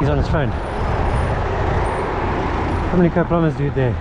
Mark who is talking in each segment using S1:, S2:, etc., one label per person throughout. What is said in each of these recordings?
S1: He's on his phone. How many plumbers dude there?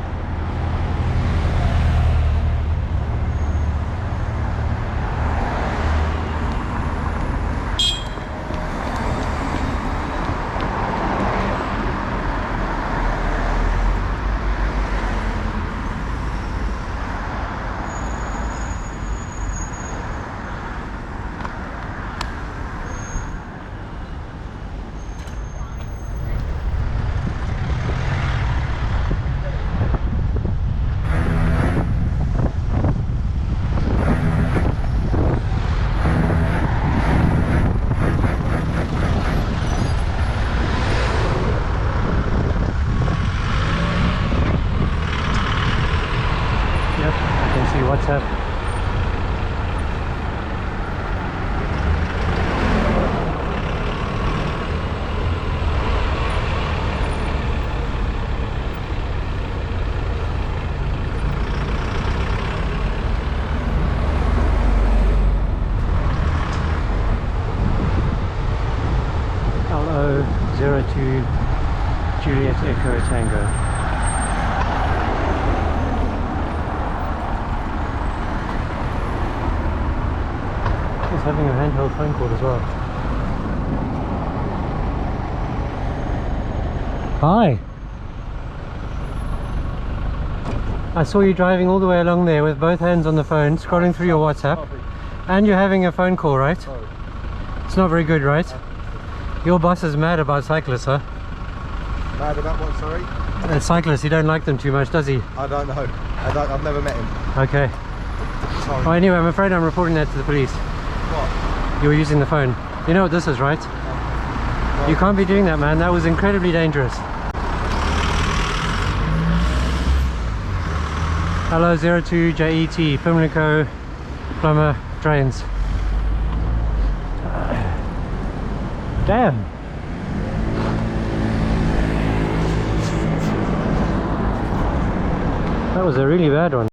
S1: WhatsApp. LO02 Juliet Echo Tango. Having a handheld phone call as well. Hi! I saw you driving all the way along there with both hands on the phone, scrolling through your WhatsApp, and you're having a phone call, right? It's not very good, right? Your boss is mad about cyclists, huh?
S2: Mad about what, sorry?
S1: Cyclists, he don't like them too much, does he?
S2: I don't know. I've never met him.
S1: Okay.
S2: Sorry.
S1: Oh, anyway, I'm afraid I'm reporting that to the police.
S2: What?
S1: You were using the phone. You know what this is, right?
S2: No.
S1: You can't be doing that, man. That was incredibly dangerous. Hello, 02 JET, Pimlico Plumber Drains. Damn. That was a really bad one.